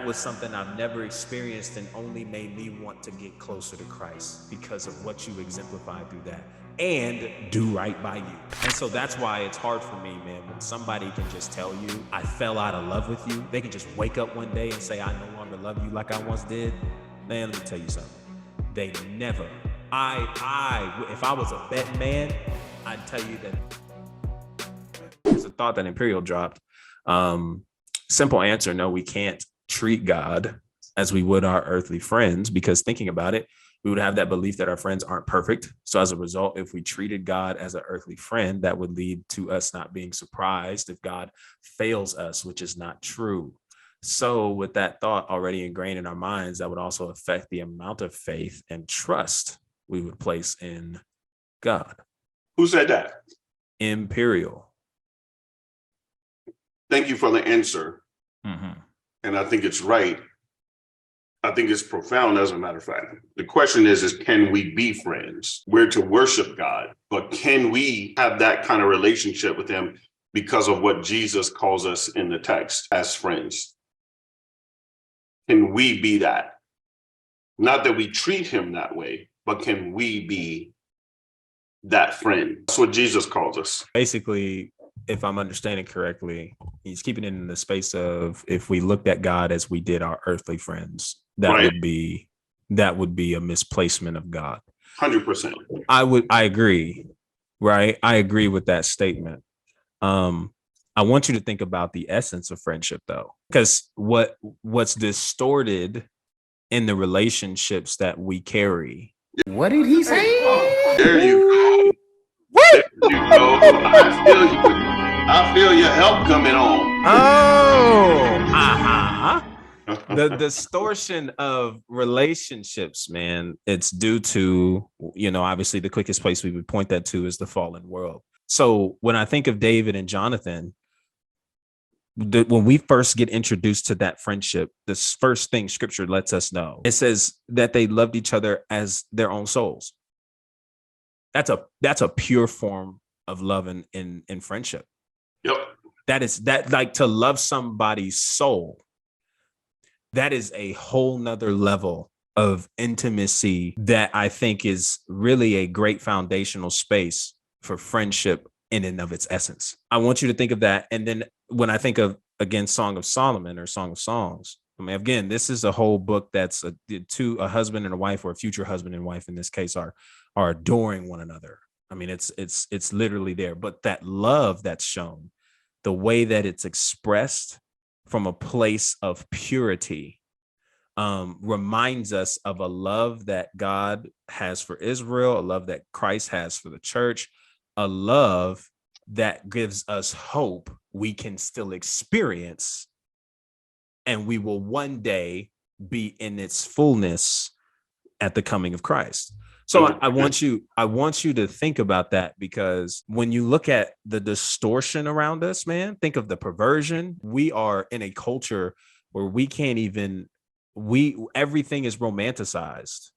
that was something I've never experienced and only made me want to get closer to Christ because of what you exemplified through that and do right by you. And so that's why it's hard for me, man, when somebody can just tell you, I fell out of love with you. They can just wake up one day and say, I no longer love you like I once did. Man, let me tell you something. They never. If I was a betting man, I'd tell you that. There's a thought that Imperial dropped. Simple answer, no, we can't treat God as we would our earthly friends, because thinking about it, we would have that belief that our friends aren't perfect. So as a result, if we treated God as an earthly friend, that would lead to us not being surprised if God fails us, which is not true. So with that thought already ingrained in our minds, that would also affect the amount of faith and trust we would place in God. Who said that? Imperial. Thank you for the answer. Mm-hmm. And I think it's right. I think it's profound, as a matter of fact. The question is can we be friends? We're to worship God, but can we have that kind of relationship with him because of what Jesus calls us in the text as friends? Can we be that? Not that we treat him that way, but can we be that friend? That's what Jesus calls us. Basically, if I'm understanding correctly, he's keeping it in the space of if we looked at God as we did our earthly friends, that Right. would be a misplacement of God. 100%. I agree, right? I agree with that statement. I want you to think about the essence of friendship, though, because what's distorted in the relationships that we carry. What did he say? There you go. There you go. I feel your help coming on. The distortion of relationships, man, it's due to, obviously the quickest place we would point that to is the fallen world. So when I think of David and Jonathan, when we first get introduced to that friendship, this first thing scripture lets us know, it says that they loved each other as their own souls. That's a pure form of love in friendship. Yep. That like to love somebody's soul. That is a whole nother level of intimacy that I think is really a great foundational space for friendship in and of its essence. I want you to think of that. And then when I think of, again, Song of Solomon or Song of Songs, I mean, again, this is a whole book that's a husband and a wife, or a future husband and wife in this case, are adoring one another. I mean, it's literally there. But that love that's shown, the way that it's expressed from a place of purity, reminds us of a love that God has for Israel, a love that Christ has for the church, a love that gives us hope we can still experience, and we will one day be in its fullness at the coming of Christ. So I want you to think about that, because when you look at the distortion around us, man, think of the perversion. We are in a culture where we can't even, everything is romanticized.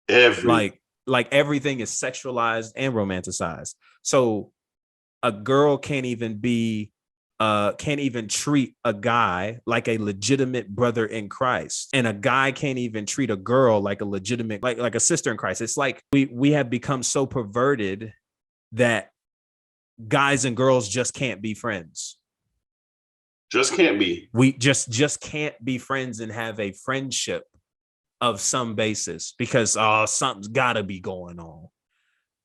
Like everything is sexualized and romanticized. So a girl can't even treat a guy like a legitimate brother in Christ, and a guy can't even treat a girl like a legitimate, like a sister in Christ. It's like we have become so perverted that guys and girls just can't be friends. Just can't be. We just can't be friends and have a friendship of some basis, because something's gotta be going on.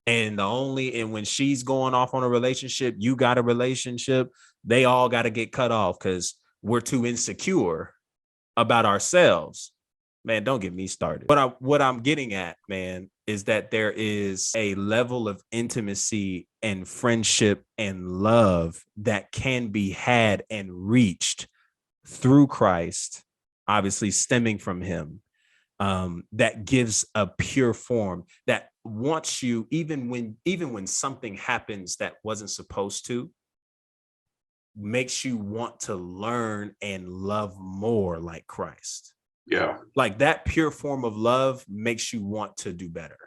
And when she's going off on a relationship, you got a relationship, they all got to get cut off because we're too insecure about ourselves. Man, don't get me started. What I'm getting at, man, is that there is a level of intimacy and friendship and love that can be had and reached through Christ, obviously stemming from him, that gives a pure form that wants you, even when something happens that wasn't supposed to, makes you want to learn and love more like Christ. Yeah. Like that pure form of love makes you want to do better.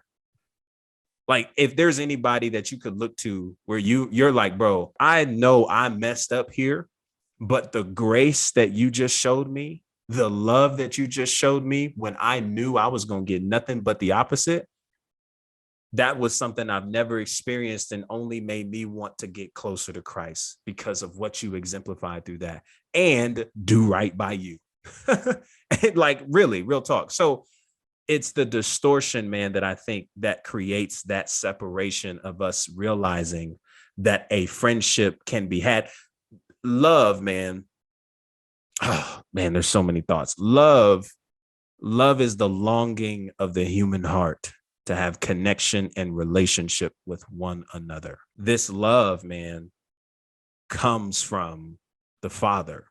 Like if there's anybody that you could look to where you're like, bro, I know I messed up here, but the grace that you just showed me the love that you just showed me when I knew I was going to get nothing but the opposite, that was something I've never experienced and only made me want to get closer to Christ because of what you exemplified through that and do right by you. Like really, real talk. So it's the distortion, man, that I think that creates that separation of us realizing that a friendship can be had. Love, man. Oh, man, there's so many thoughts. Love is the longing of the human heart to have connection and relationship with one another. This love, man, comes from the Father.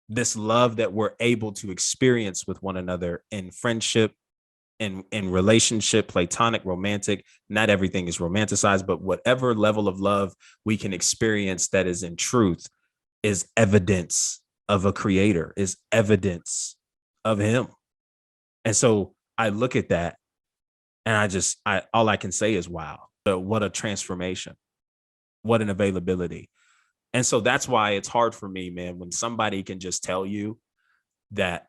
This love that we're able to experience with one another in friendship, in relationship, platonic, romantic. Not everything is romanticized, but whatever level of love we can experience that is in truth is evidence of a creator, is evidence of him. And so I look at that and all I can say is, wow, what a transformation, what an availability. And so that's why it's hard for me, man, when somebody can just tell you that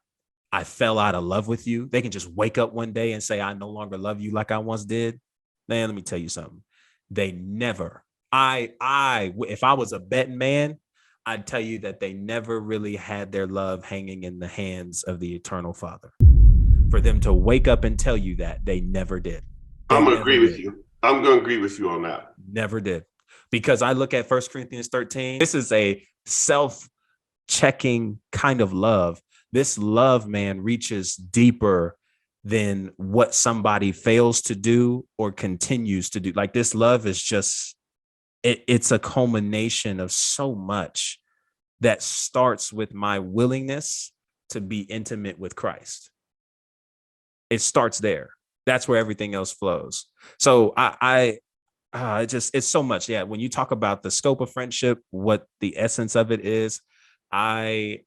I fell out of love with you. They can just wake up one day and say, I no longer love you like I once did. Man, let me tell you something. They never, if I was a betting man, I'd tell you that they never really had their love hanging in the hands of the eternal Father. For them to wake up and tell you that, they never did. I'm going to agree with you. I'm going to agree with you on that. Never did. Because I look at 1 Corinthians 13. This is a self-checking kind of love. This love, man, reaches deeper than what somebody fails to do or continues to do. Like this love is just, it's a culmination of so much that starts with my willingness to be intimate with Christ. It starts there. That's where everything else flows. So it's so much. Yeah. When you talk about the scope of friendship, what the essence of it is, I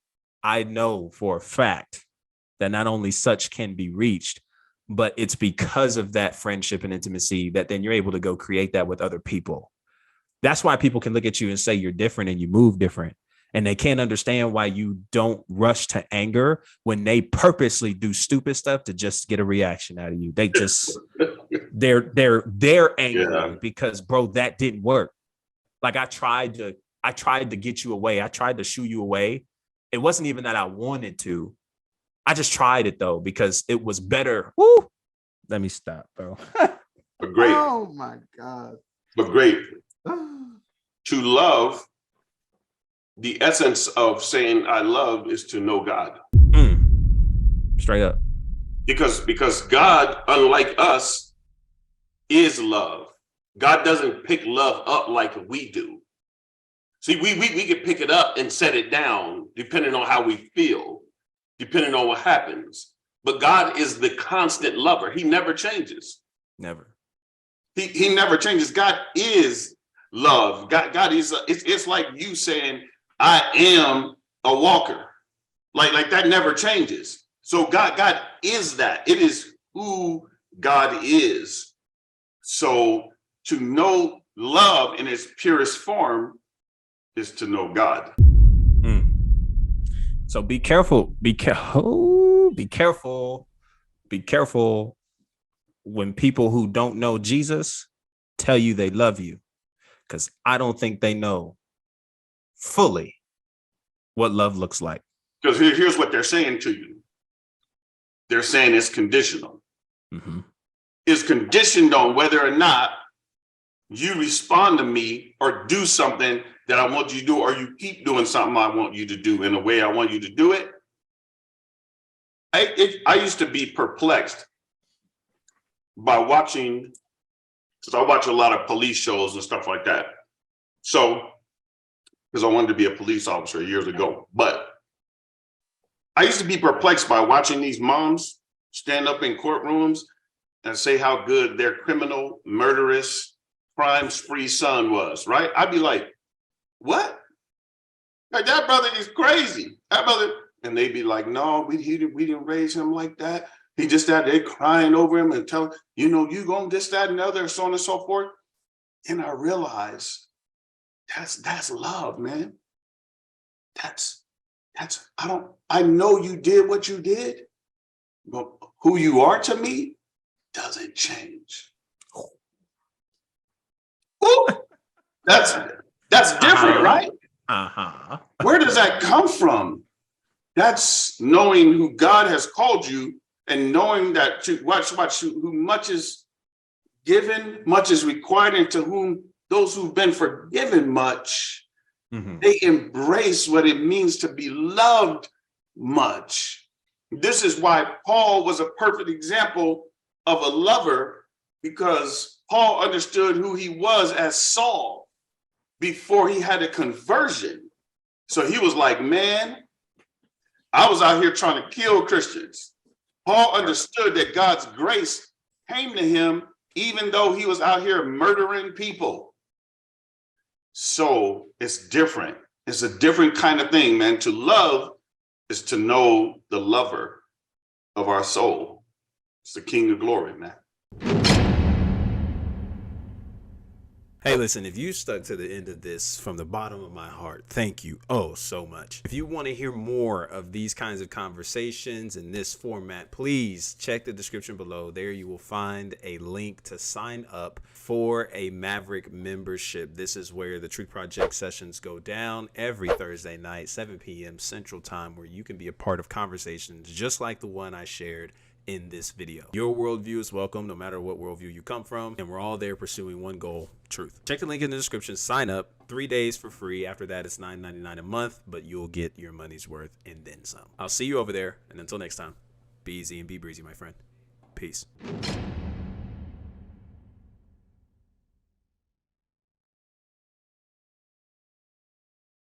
know for a fact that not only such can be reached, but it's because of that friendship and intimacy that then you're able to go create that with other people. That's why people can look at you and say you're different and you move different. And they can't understand why you don't rush to anger when they purposely do stupid stuff to just get a reaction out of you. They just, they're angry because, bro, that didn't work. Like I tried to get you away. I tried to shoo you away. It wasn't even that I wanted to. I just tried it though, because it was better. Woo! Let me stop, bro. But great. Oh my God. But great. To love, the essence of saying I love is to know God. Straight up. Because God, unlike us, is love. God doesn't pick love up like we do. See, we can pick it up and set it down depending on how we feel, depending on what happens. But God is the constant lover. He never changes. Never. He never changes. God is love. God is, it's like you saying, I am a walker. Like that never changes. So God is that. It is who God is. So to know love in its purest form is to know God. So be careful. Be careful when people who don't know Jesus tell you they love you, because I don't think they know fully what love looks like. Because here's what they're saying to you. They're saying it's conditional. Mm-hmm. It's conditioned on whether or not you respond to me or do something that I want you to do, or you keep doing something I want you to do in the way I want you to do it. I used to be perplexed by watching, because I watch a lot of police shows and stuff like that. So, because I wanted to be a police officer years ago, but I used to be perplexed by watching these moms stand up in courtrooms and say how good their criminal, murderous, crime-free son was, right? I'd be like, what? Like, that brother is crazy. That brother, and they'd be like, no, we didn't raise him like that. He just out there crying over him and telling, you going this, that, and the other, and so on and so forth. And I realized that's love, man. That's I know you did what you did, but who you are to me doesn't change. Ooh, that's different, right? Where does that come from? That's knowing who God has called you and knowing that who much is given, much is required, and to whom those who've been forgiven much, they embrace what it means to be loved much. This is why Paul was a perfect example of a lover, because Paul understood who he was as Saul before he had a conversion. So he was like, man, I was out here trying to kill Christians. Paul understood that God's grace came to him even though he was out here murdering people. So it's different. It's a different kind of thing, man. To love is to know the lover of our soul. It's the King of Glory, man. Hey, listen, if you stuck to the end of this from the bottom of my heart, thank you so much. If you want to hear more of these kinds of conversations in this format, please check the description below. There you will find a link to sign up for a Maverick membership. This is where the Truth Project sessions go down every Thursday night, 7 p.m. Central Time, where you can be a part of conversations just like the one I shared in this video. Your worldview is welcome, no matter what worldview you come from, and we're all there pursuing one goal: truth. Check the link in the description, sign up, 3 days for free. After that, it's $9.99 a month, but you'll get your money's worth and then some. I'll see you over there, and until next time, be easy and be breezy, my friend. Peace.